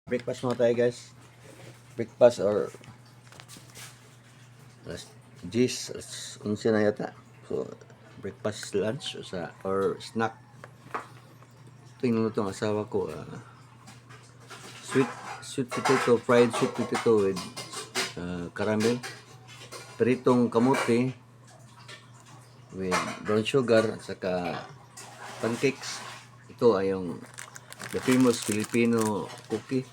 Breakfast muna tayo guys. Breakfast or alas 10, alas 11 na yata. So, breakfast, lunch or snack. Ito yung niluto ng asawa ko. Sweet potato, fried sweet potato with caramel. Pritong kamote with brown sugar at saka pancakes. Ito ay yung the famous Filipino cookies.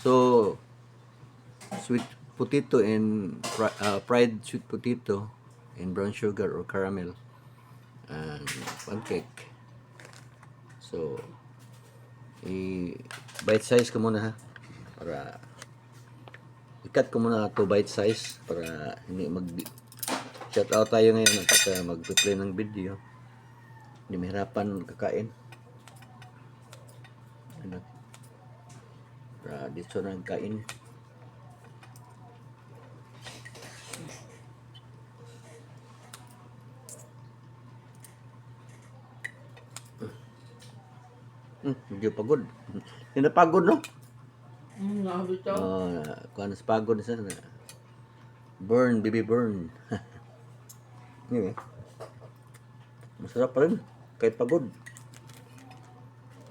So, sweet potato and fried sweet potato and brown sugar or caramel and pancake. So, bite size ko muna ha. Para i-cut ko muna to bite size para hindi shout out tayo ngayon at mag-play ng video. Hindi mahirapan kakain. Ano? Para dito na kain. Medyo pagod. Hindi na pagod, no? Nakabito. Kung ano sa pagod na sana. Burn, baby burn. Anyway. Masarap pa rin. Kahit pagod.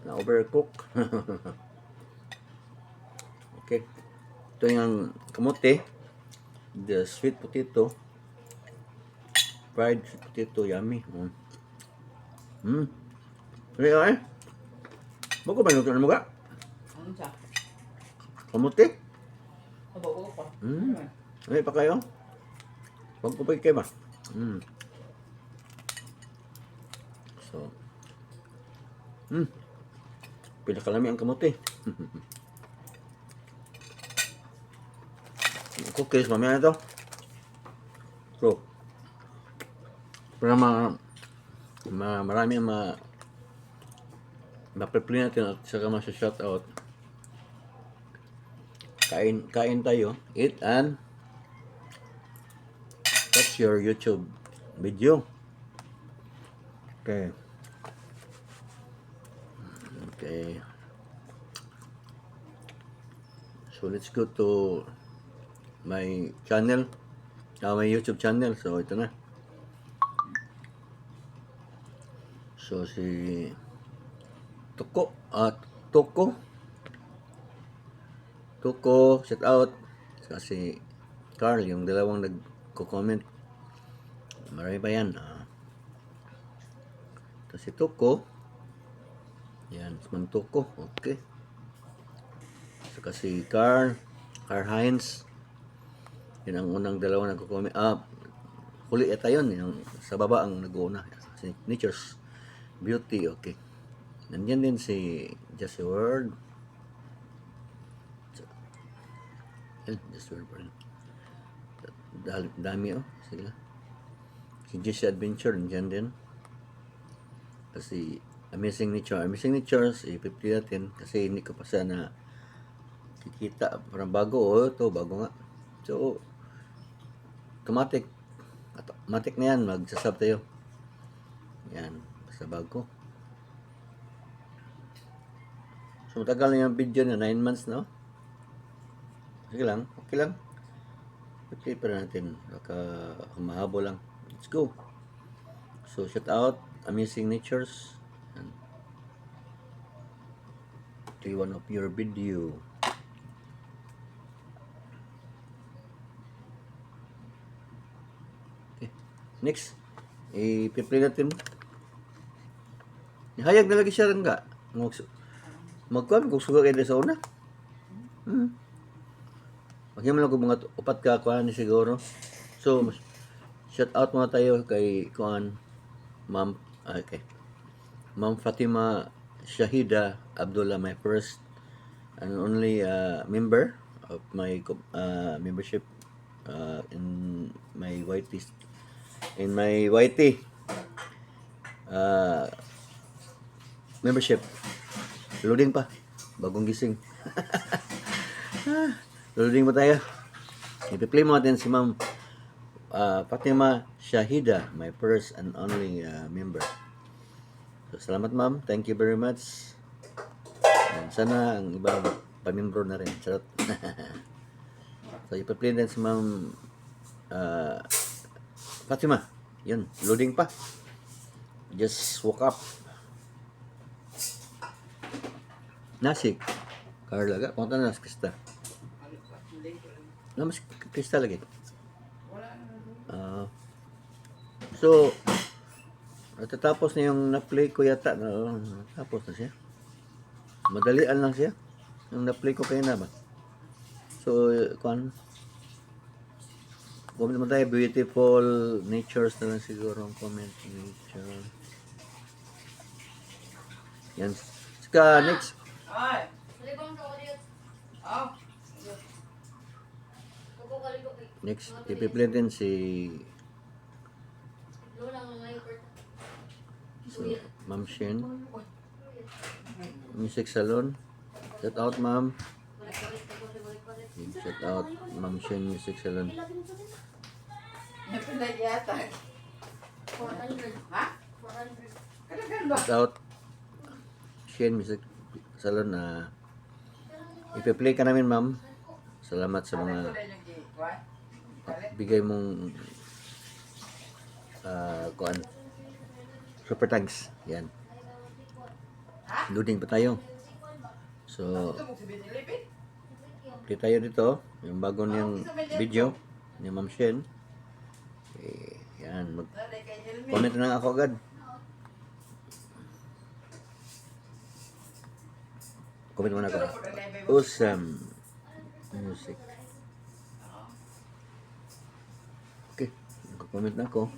Na-overcook. Okay. Ito yung kamote. The sweet potato. Fried sweet potato. Yummy. Ano yun eh? Bago ba yung mo ka? Ano siya? Kamote? Abo ko pa. Ano pa kayo? Huwag ko pa kayo ba? So, pinakalami ang kamote. Cookies, mamaya na ito. So, para marami ang ma-prepare natin at saka ma-shout out. Kain tayo. Eat and watch your YouTube video. Okay. So let's go to my channel. My YouTube channel. So ito na. So si Toko, shout out. Kasi Carl, yung dalawang nagko-comment. Marami pa yan. Tapos si Toko. Yan, man Toko. Okay. Saka si Carl Heinz. Yun ang unang dalawang nagko-comment. Huli ata yun. Yung sa baba ang nag-uuna. Si Nature's Beauty. Okay. Nandiyan din si Just a Word. Just a Word pa rin. Dami sila. Si Jesse Adventure, nandiyan din. Kasi Amazing Natures, i-50 natin. Kasi hindi ko pa sana kikita. Parang bago. Ito, bago nga. So, automatic na yan. Magsasub tayo. Yan. Basta bago. So, matagal na yung video na 9 months na. Okay lang. Okay pa natin. Baka humahabo lang. Let's go. So, shout out Amazing Natures. And play one of your video. Okay. Next. I-play natin. Hayag na lagi siya rin ka. Magkuhan kung suga kayo sa una. Magyan mo lang kung mga upat ka kuhan siguro. So, shout out muna tayo kay kuhan Ma'am Fatima Shahida Abdullah, my first and only member of my membership in my YT membership. Loading pa. Bagong gising. Loading pa tayo. I-play mo natin si Ma'am Fatima Shahida, my first and only member. So, salamat ma'am. Thank you very much. Sana ang iba pamimbro na rin. Charot. So, ipa-play din si Ma'am Fatima. Yun, loading pa. Just woke up. Nasik. Carla ga. Punta na sa Krista. Na mas Krista lagi. So, natatapos na yung na-play ko yata. Tapos na siya. Madalian lang siya. Yung na-play ko kayo na ba? So, comment naman tayo. Beautiful natures na lang siguro ang comment. Nature. Yan. Sika, next. Ay! Libang ka ulit. Oh! Kukukaliko kay. Next, ipi-play din si Lola nga ngayon. so, Ma'am Shin. Music Salon. Shout out, Ma'am. Shout out, Ma'am Shin Music Salon. Napinag yata. 400. Ha? 400. Kalagan ba? Shout out, Shin Music Salon na ipi-play ka namin, Ma'am. Salamat sa mga bigay mong kuan. Super thanks. Yan. Loading pa tayo. So, Ito mo si Binilipin. play tayo dito. Yung bago niyang video ni Ma'am Shen. Yan. Nanay kay Hilmi. Comment na lang ako agad. Comment muna ako. Awesome music. Okay. Comment na ako.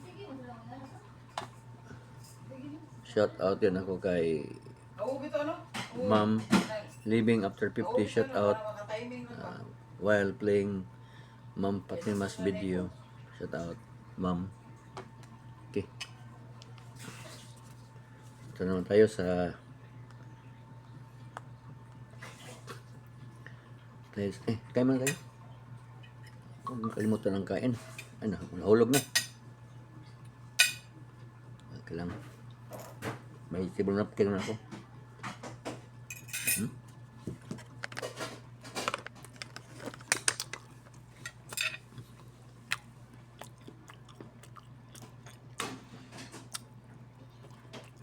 Shout out yan ako kay Nauubit ano? Ma'am Living After 50. Shout out Timing na ba? while playing Ma'am Fatima's video. Shout out Ma'am. Okay. Ito naman tayo sa kain muna tayo. Huwag makalimutan ng kain. Ano, nahulog na. Okay lang. May table napkin na ako.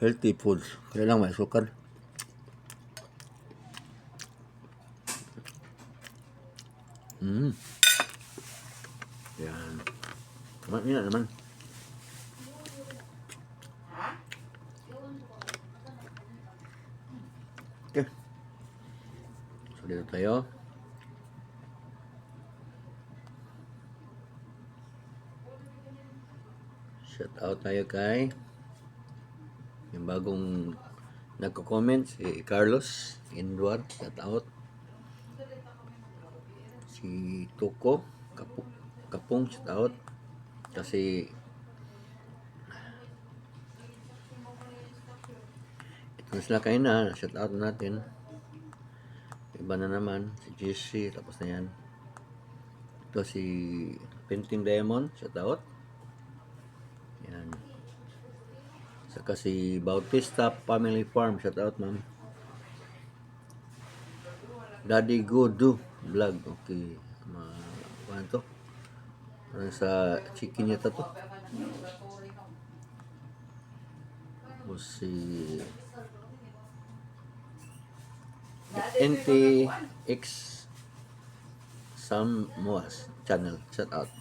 Healthy foods. Kaya lang may sukar. Yan. Yan naman. Okay. So, dito tayo. Shout out tayo kay yung bagong nagko-comment si Carlos Indwar. Shout out. Si Tuko Kapong, shout out. Kasi ito na sila kayo na, shout out natin. Iba na naman si JC, tapos na yan. Ito si Painting Diamond, shout out. Yan. Saka si Bautista Family Farm, shout out, ma'am. Daddy Godu vlog, okay. Ano to? Parang sa chicken yata to. Tapos si NTX Sam Moas channel, shout out.